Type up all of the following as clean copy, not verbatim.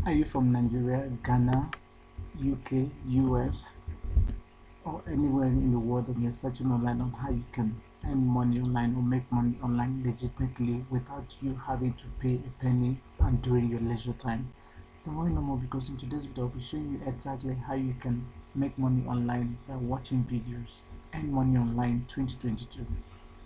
Are you from Nigeria, Ghana, UK, US, or anywhere in the world and you're searching online on how you can earn money online or make money online legitimately without you having to pay a penny and during your leisure time? Don't worry no more, because in today's video I'll be showing you exactly how you can make money online by watching videos. Earn money online 2022.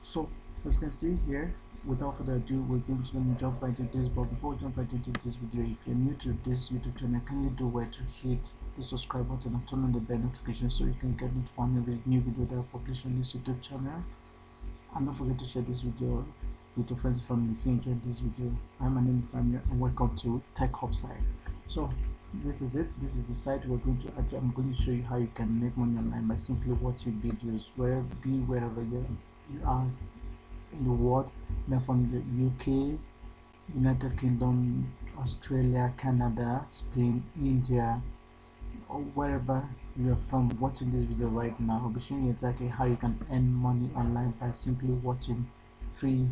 So as you can see here, without further ado, we're going to jump right into this. But before we jump right into this video, if you're new to this YouTube channel, kindly do where to hit the subscribe button and turn on the bell notification so you can get notified with new video that I publish on this YouTube channel. And don't forget to share this video with your friends and family if you enjoyed this video. Hi, my name is Samuel and welcome to TechHubSide. So this is it. This is the site I'm going to show you how you can make money online by simply watching videos wherever you are in the world. They're from the UK, United Kingdom, Australia, Canada, Spain, India, or wherever you're from watching this video right now. I'll be showing you exactly how you can earn money online by simply watching free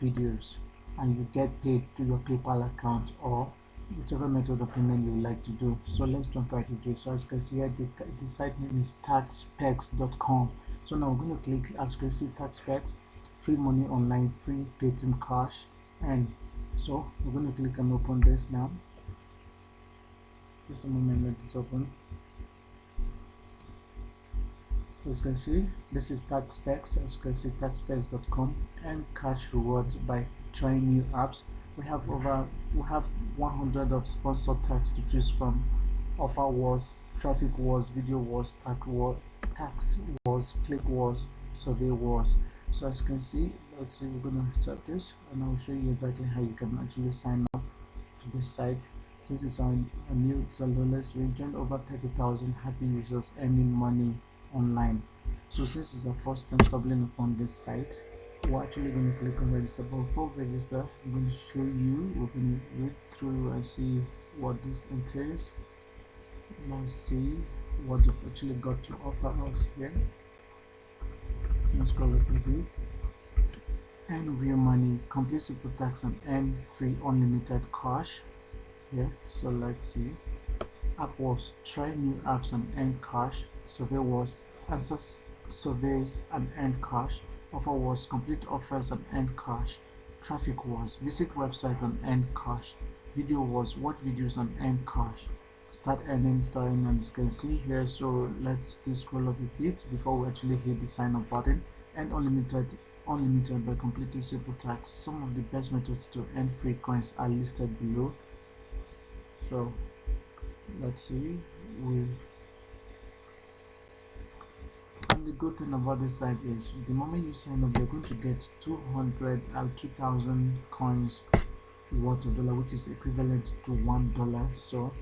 videos, and you get paid to your PayPal account or whichever method of payment you would like to do. So let's jump right into it. So as you can see here, the site name is taxpecs.com. So now we're going to click, as you can see, taxpecs, free money online, free Paytm cash. And so we're going to click and open this now. Just a moment, let it open. So as you can see, this is taxpecs. As you can see, taxpecs.com, and cash rewards by trying new apps. We have 100 of sponsored tags to choose from: offer wars, traffic wars, video wars, tax wars, click wars, survey wars. So as you can see, let's see, we're gonna start this and I'll show you exactly how you can actually sign up to this site. Since it's on a new list, we joined over 30,000 happy users earning money online. So since it's our first time stumbling upon this site, we're actually going to click on register. But before register, I'm going to show you, we're going to read through and see what this entails. Let's see what they've actually got to offer us here. Let's scroll up a bit. Earn real money, complete simple tax and earn free unlimited cash. Here, so let's see. App Wars, try new apps and earn cash. Survey Wars, answer surveys and earn cash. Offer Wars, complete offers and earn cash. Traffic Wars, visit website and earn cash. Video Wars, watch videos and earn cash. Start earning, and as you can see here, so let's just scroll up a bit before we actually hit the sign up button. And unlimited by completing simple tasks. Some of the best methods to earn free coins are listed below. So let's see. And the good thing about this site is the moment you sign up, you're going to get 2,000 coins worth of dollar, which is equivalent to $1. So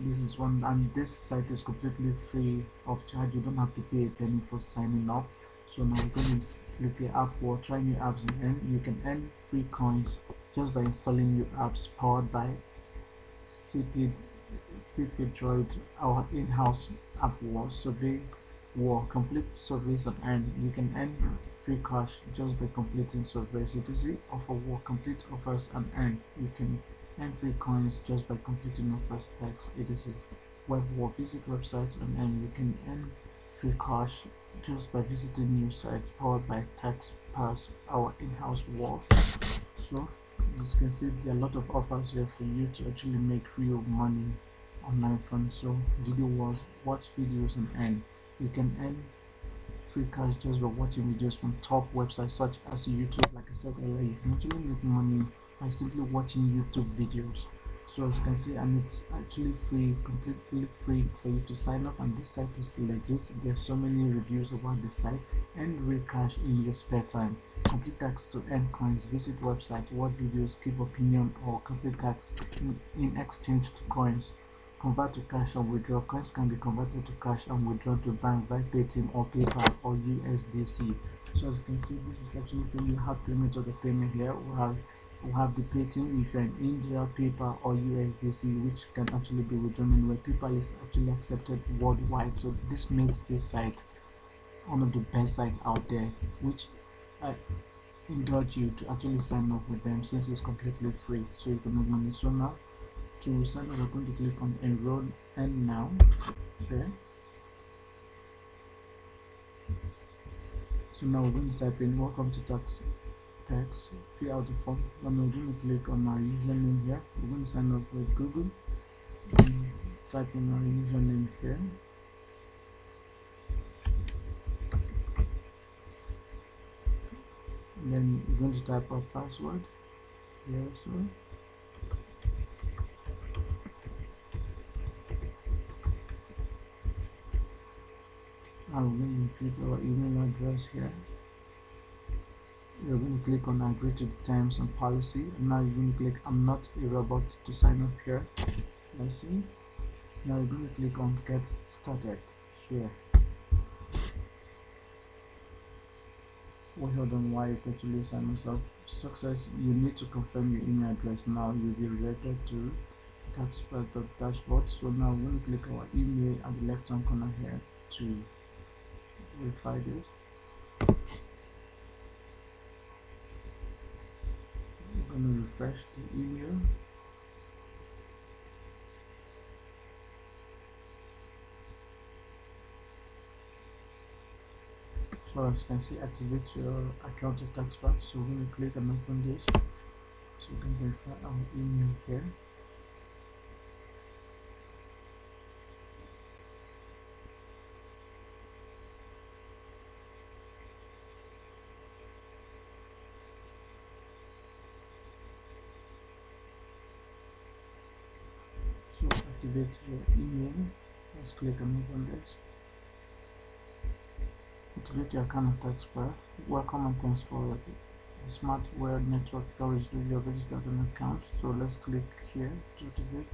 this is one, and this site is completely free of charge. You don't have to pay a penny for signing up. So now we're going to click the app or try new apps and earn. You can earn free coins just by installing new apps powered by CP Droid, our in-house app war. Survey war, complete surveys and earn. You can earn free cash just by completing surveys. etc. Offer war, complete offers and earn. You can earn free coins just by completing offers, tags, etc. Web war, visit websites and earn. You can earn free cash just by visiting new sites powered by TaxPass, our in-house war. So as you can see, there are a lot of offers here for you to actually make real money online from. So video wars, watch videos and earn. You can earn free cash just by watching videos from top websites such as YouTube. Like I said earlier, you can actually make money by simply watching YouTube videos. So as you can see, and it's actually free, completely free for you to sign up, and this site is legit. There's so many reviews about this site. And real cash in your spare time. Complete tax to earn coins. Visit website, watch videos, give opinion or complete tax in exchange to coins. Convert to cash and withdraw. Coins can be converted to cash and withdrawn to bank by Paytm or PayPal or USDC. So as you can see, this is actually free. You have three methods of payment here. We have the Paytm if you're in India, PayPal or USDC, which can actually be withdrawn anywhere. PayPal is actually accepted worldwide, so this makes this site one of the best sites out there, which I encourage you to actually sign up with them since it's completely free, so you can make money. So now, To sign up, we're going to click on enroll and now here. So now we're going to type in welcome to tax text, fill out the form. Then we're going to click on our username here. We're going to sign up with Google and type in our username here. And then we're going to type our password here as well. Now we're going to input our email address here. You're going to click on agree to the terms and policy, and now you're going to click I'm not a robot to sign up here. Let's see. Now you're going to click on get started here. We hold on why it actually signs up. Success, you need to confirm your email address. Now you'll be redirected to taxprep.dashboard. So now we're going to click our email at the left hand corner here to verify this. We're going to refresh the email. So as you can see, activate your account with taxprep. So we're going to click and open this. So we can verify our email here. So activate your email. Let's click and open this. Activate your account of taxprep. Welcome and thanks for the smartware network coverage. You have registered an account. So let's click here to activate.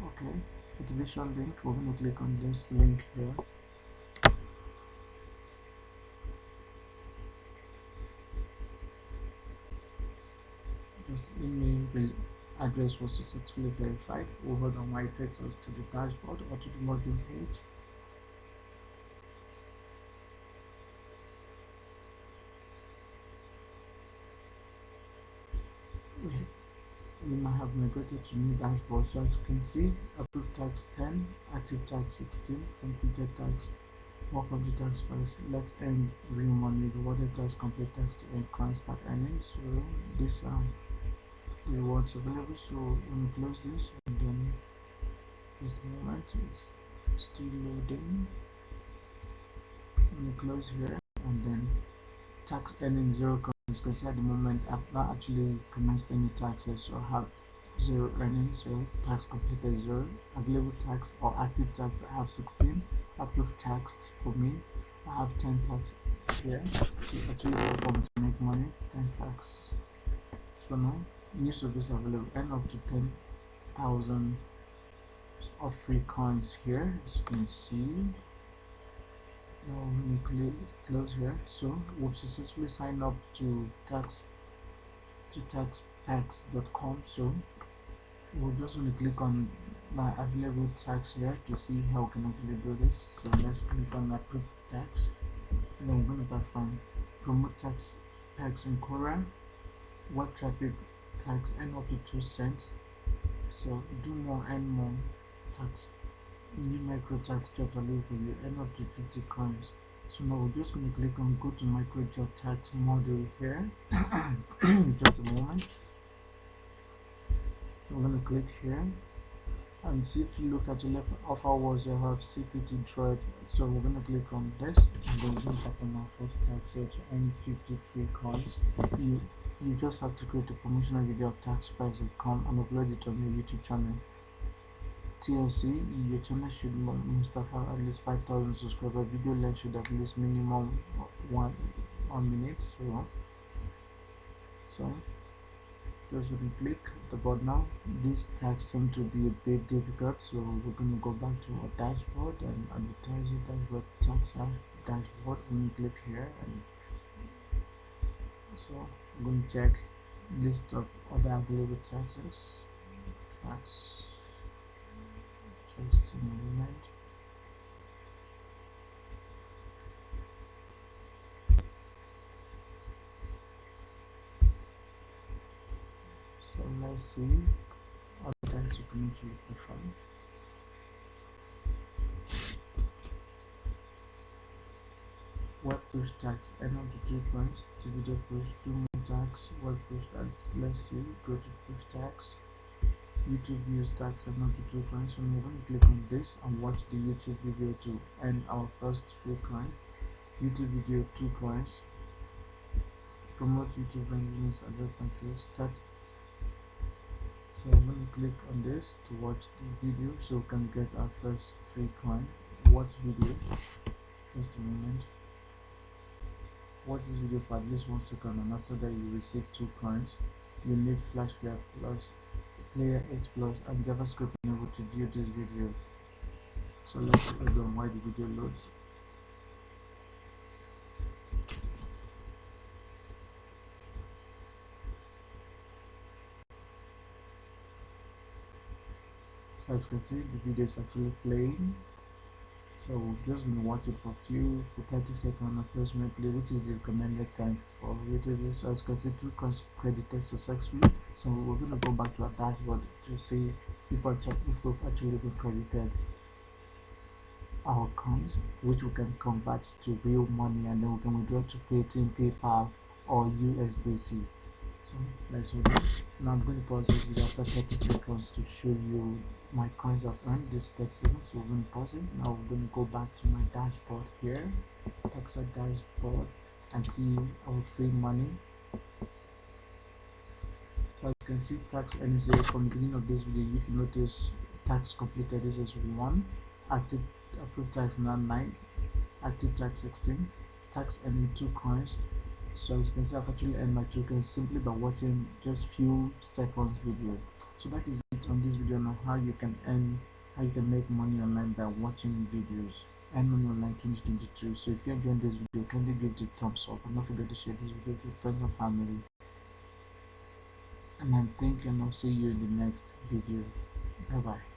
Okay. Activation link. We're going to click on this link here. Just email address was successfully verified. Over on why it takes us to the dashboard or to the login page. We might have migrated to new dashboard. So as you can see, approved tax 10, active tax 16, completed tax, welcome to tax price. Let's earn real money. Rewarded tax, complete tax to earn current start earning. So this the rewards available. So when we close this, and then just a moment, it's still loading. When we close here, and then tax earning 0 coins, because at the moment I've not actually commenced any taxes, so I have 0 earnings. So tax completed 0, available tax or active tax I have 16, approved tax for me I have 10 tax here. So actually perform to make money, 10 tax. So now new service available, earn up to 10,000 of free coins here, as you can see. Now we close here. So we've successfully signed up to taxpacks.com. So we're just going to click on my available tax here to see how we can actually do this. So let's click on approve tax, and then we're going to find promote tax packs in Quora, web traffic tax, and up to 2 cents. So do more and more tax. New micro tax job available for you, and up to 50 coins. So now we're just going to click on go to micro job tax module here. Just a moment. We're going to click here and see, if you look at the left of our walls, you have CPT Droid. So we're going to click on this, and then we're going to tap on our first tax here to earn 50 free coins. You just have to create a promotional video of taxprice.com and upload it on your YouTube channel. TLC, your channel should must have at least 5,000 subscribers. Video length should at least minimum one minute. So just going to click the button now. This tax seems to be a bit difficult, so we're going to go back to our dashboard and advertise it dashboard tax dashboard. When you click here, and so I'm going to check list of other available taxes. Tax. Just a moment. So let's see other tax tags you can actually prefer. Web push tags, end of the 2 points to video push, 2 more tags, web push tags, let's see, go to push tags, YouTube views tags, end of the 2 points. So we're going to click on this and watch the YouTube video to end our first free coin. YouTube video 2 coins, promote YouTube rankings, address control, start. So I'm going to click on this to watch the video so we can get our first free coin. Watch video, just a moment. Watch this video for at least 1 second, and after that you receive 2 coins. You need Flash Player Plus, Player 8 Plus, and JavaScript enabled to view this video. So let's click on why the video loads. So as you can see, the video is actually playing. So we're just going to watch it for 30 seconds approximately, which is the recommended time for YouTube. So as you can see, 2 coins credited successfully. So we're going to go back to our dashboard to see if we've actually been credited our coins, which we can convert to real money, and then we can withdraw to Paytm, PayPal, or USDC. So let's hold it. Now I'm going to pause this video after 30 seconds to show you my coins I've earned this 30 seconds. So we're going to pause it. Now we're going to go back to my dashboard here, TechHubSide dashboard, and see our free money. So as you can see, tax earnings here from the beginning of this video. If you notice, tax completed, this is 1, active approved tax now 9, active tax 16, tax earning 2 coins. So as you can see, I've actually earned my 2 coins simply by watching just few seconds video. So that is it on this video on how you can make money online by watching videos. Earn money online 2022. So if you enjoyed this video, kindly give it a thumbs up and don't forget to share this video with your friends and family. And I'm thinking I'll see you in the next video. Bye bye.